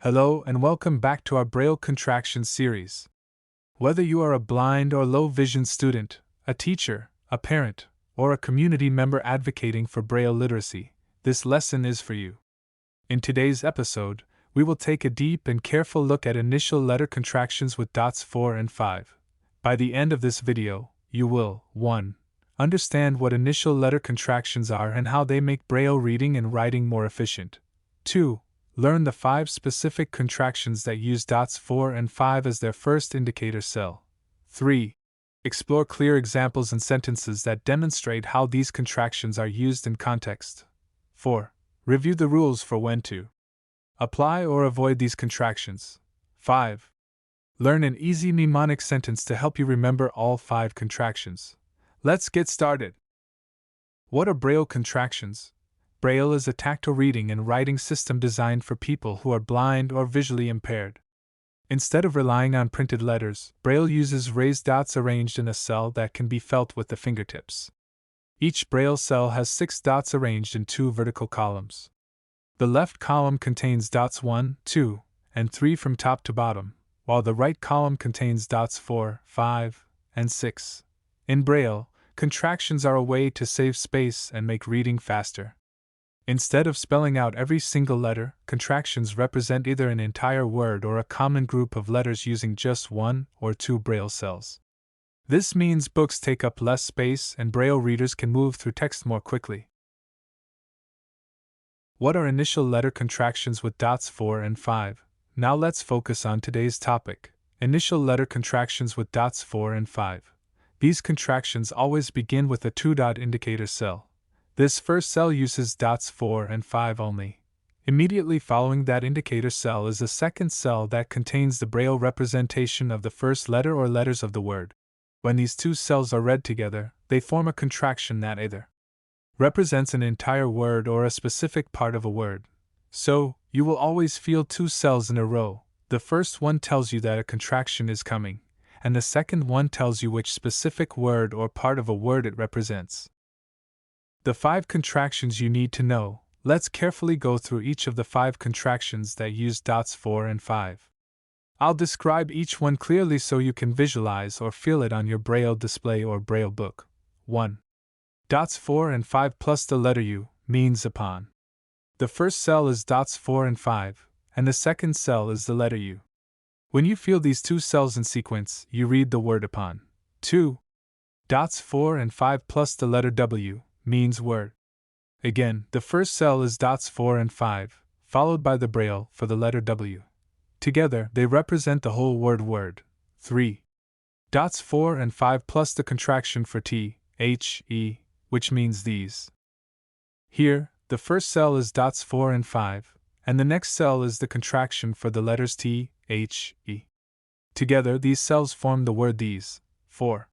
Hello and welcome back to our Braille Contractions series. Whether you are a blind or low vision student, a teacher, a parent, or a community member advocating for Braille literacy, this lesson is for you. In today's episode, we will take a deep and careful look at initial letter contractions with dots 4 and 5. By the end of this video, you will 1. Understand what initial letter contractions are and how they make Braille reading and writing more efficient. 2. Learn the 5 specific contractions that use dots 4 and 5 as their first indicator cell. 3. Explore clear examples and sentences that demonstrate how these contractions are used in context. 4. Review the rules for when to apply or avoid these contractions. 5. Learn an easy mnemonic sentence to help you remember all 5 contractions. Let's get started. What are Braille contractions? Braille is a tactile reading and writing system designed for people who are blind or visually impaired. Instead of relying on printed letters, Braille uses raised dots arranged in a cell that can be felt with the fingertips. Each Braille cell has 6 dots arranged in 2 vertical columns. The left column contains dots 1, 2, and 3 from top to bottom, while the right column contains dots 4, 5, and 6. In Braille, contractions are a way to save space and make reading faster. Instead of spelling out every single letter, contractions represent either an entire word or a common group of letters using just 1 or 2 Braille cells. This means books take up less space and Braille readers can move through text more quickly. What are initial letter contractions with dots 4 and 5? Now let's focus on today's topic, initial letter contractions with dots 4 and 5. These contractions always begin with a 2-dot indicator cell. This first cell uses dots 4 and 5 only. Immediately following that indicator cell is a second cell that contains the Braille representation of the first letter or letters of the word. When these 2 cells are read together, they form a contraction that either represents an entire word or a specific part of a word. So, you will always feel 2 cells in a row. The first one tells you that a contraction is coming, and the second one tells you which specific word or part of a word it represents. The 5 contractions you need to know. Let's carefully go through each of the 5 contractions that use dots 4 and 5. I'll describe each one clearly so you can visualize or feel it on your Braille display or Braille book. 1. Dots 4 and 5 plus the letter U means upon. The first cell is dots 4 and 5, and the second cell is the letter U. When you feel these 2 cells in sequence, you read the word upon. 2. Dots 4 and 5 plus the letter W means word. Again, the first cell is dots 4 and 5, followed by the Braille for the letter W. Together, they represent the whole word word. 3. Dots 4 and 5 plus the contraction for T, H, E, which means these. Here, the first cell is dots 4 and 5, and the next cell is the contraction for the letters T, H, E. Together, these cells form the word these. 4.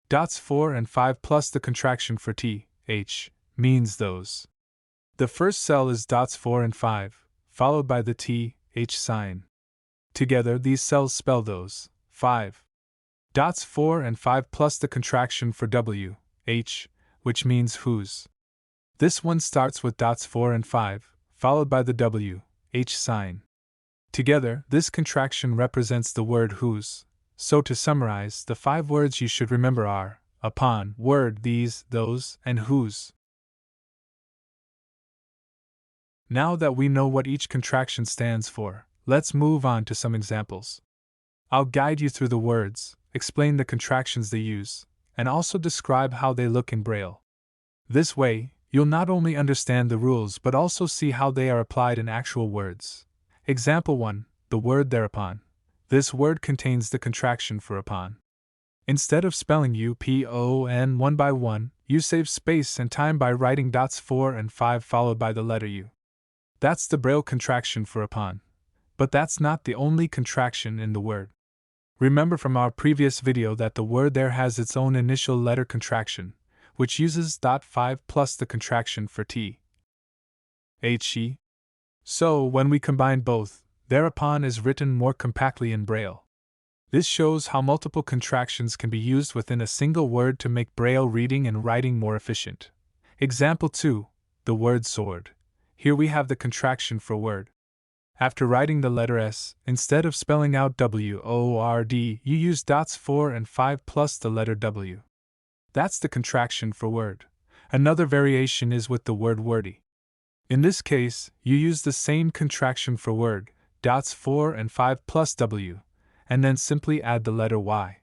Dots 4 and 5 plus the contraction for T, H, means those. The first cell is dots 4 and 5, followed by the T, H sign. Together, these cells spell those. 5. Dots 4 and 5 plus the contraction for W, H, which means whose. This one starts with dots 4 and 5, followed by the W, H sign. Together, this contraction represents the word whose. So to summarize, the 5 words you should remember are upon, word, these, those, and whose. Now that we know what each contraction stands for, let's move on to some examples. I'll guide you through the words, explain the contractions they use, and also describe how they look in Braille. This way, you'll not only understand the rules but also see how they are applied in actual words. Example 1, the word thereupon. This word contains the contraction for upon. Instead of spelling U-P-O-N one by one, you save space and time by writing dots 4 and 5 followed by the letter U. That's the Braille contraction for upon. But that's not the only contraction in the word. Remember from our previous video that the word there has its own initial letter contraction, which uses dot 5 plus the contraction for T, H, E. So, when we combine both, thereupon is written more compactly in Braille. This shows how multiple contractions can be used within a single word to make Braille reading and writing more efficient. Example 2, the word sword. Here we have the contraction for word. After writing the letter S, instead of spelling out W-O-R-D, you use dots 4 and 5 plus the letter W. That's the contraction for word. Another variation is with the word wordy. In this case, you use the same contraction for word, dots 4 and 5 plus W, and then simply add the letter Y.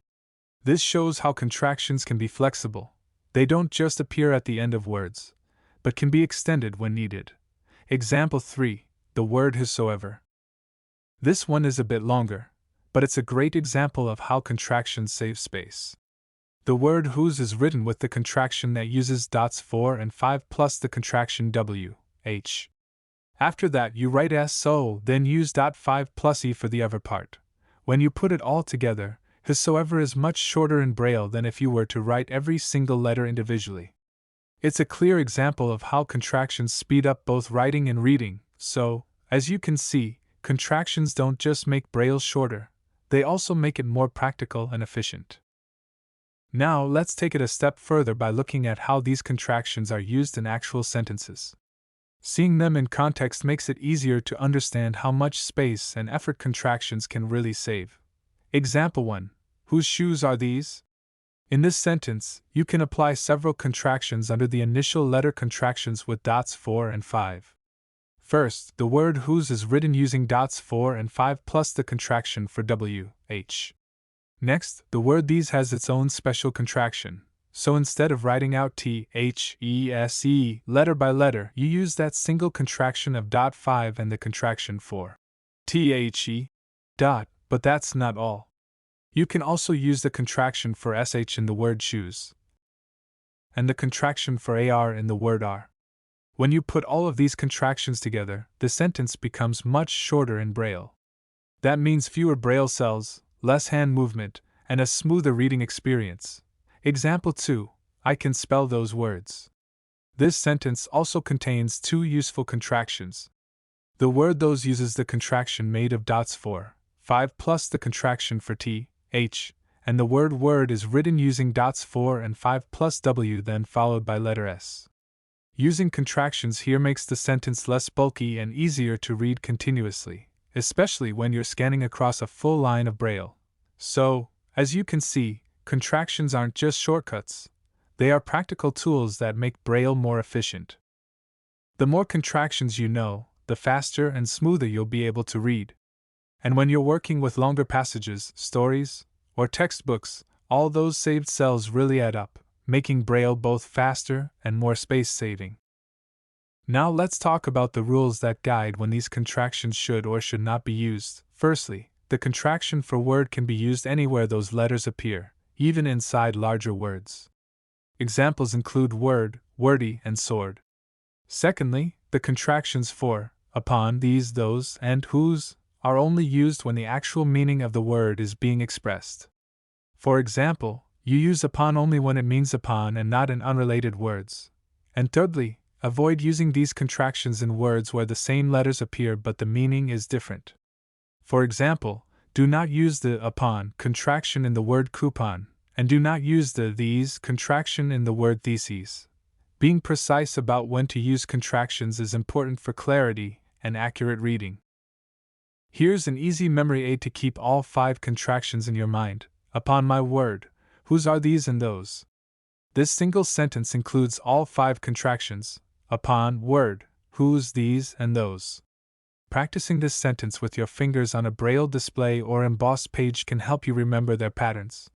This shows how contractions can be flexible. They don't just appear at the end of words, but can be extended when needed. Example 3, the word whosoever. This one is a bit longer, but it's a great example of how contractions save space. The word whose is written with the contraction that uses dots 4 and 5 plus the contraction W, H. After that you write S-O, then use dot 5 plus E for the other part. When you put it all together, whosoever is much shorter in Braille than if you were to write every single letter individually. It's a clear example of how contractions speed up both writing and reading, so, as you can see, contractions don't just make Braille shorter, they also make it more practical and efficient. Now let's take it a step further by looking at how these contractions are used in actual sentences. Seeing them in context makes it easier to understand how much space and effort contractions can really save. Example 1. Whose shoes are these? In this sentence, you can apply several contractions under the initial letter contractions with dots 4 and 5. First, the word whose is written using dots 4 and 5 plus the contraction for W, H. Next, the word these has its own special contraction, so instead of writing out T, H, E, S, E letter by letter, you use that single contraction of dot 5 and the contraction for T, H, E, dot, but that's not all. You can also use the contraction for SH in the word shoes, and the contraction for AR in the word R. When you put all of these contractions together, the sentence becomes much shorter in Braille. That means fewer Braille cells, less hand movement, and a smoother reading experience. Example 2, I can spell those words. This sentence also contains two useful contractions. The word those uses the contraction made of dots 4, 5 plus the contraction for T, H, and the word is written using dots 4 and 5 plus W then followed by letter S. Using contractions here makes the sentence less bulky and easier to read continuously, especially when you're scanning across a full line of Braille. So, as you can see, contractions aren't just shortcuts, they are practical tools that make Braille more efficient. The more contractions you know, the faster and smoother you'll be able to read. And when you're working with longer passages, stories, or textbooks, all those saved cells really add up, making Braille both faster and more space-saving. Now let's talk about the rules that guide when these contractions should or should not be used. Firstly, the contraction for word can be used anywhere those letters appear, even inside larger words. Examples include word, wordy, and sword. Secondly, the contractions for, upon, these, those, and whose are only used when the actual meaning of the word is being expressed. For example, you use upon only when it means upon and not in unrelated words. And thirdly, avoid using these contractions in words where the same letters appear but the meaning is different. For example, do not use the upon contraction in the word coupon, and do not use the these contraction in the word theses. Being precise about when to use contractions is important for clarity and accurate reading. Here's an easy memory aid to keep all 5 contractions in your mind. Upon my word, whose are these and those? This single sentence includes all 5 contractions, upon, word, whose, these, and those. Practicing this sentence with your fingers on a Braille display or embossed page can help you remember their patterns.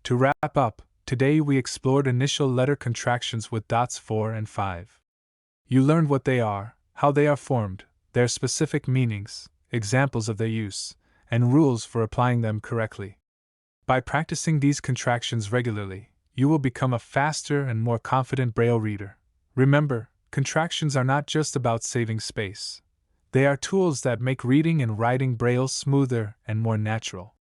To wrap up, today we explored initial letter contractions with dots 4 and 5. You learned what they are, how they are formed, their specific meanings, examples of their use, and rules for applying them correctly. By practicing these contractions regularly, you will become a faster and more confident Braille reader. Remember, contractions are not just about saving space. They are tools that make reading and writing Braille smoother and more natural.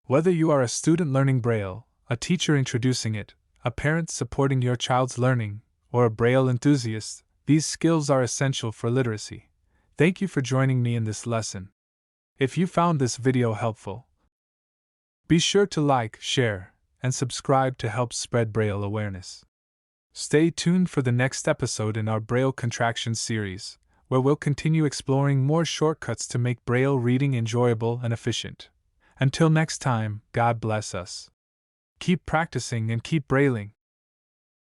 Whether you are a student learning Braille, a teacher introducing it, a parent supporting your child's learning, or a Braille enthusiast, these skills are essential for literacy. Thank you for joining me in this lesson. If you found this video helpful, be sure to like, share, and subscribe to help spread Braille awareness. Stay tuned for the next episode in our Braille Contractions series, where we'll continue exploring more shortcuts to make Braille reading enjoyable and efficient. Until next time, God bless us. Keep practicing and keep brailing.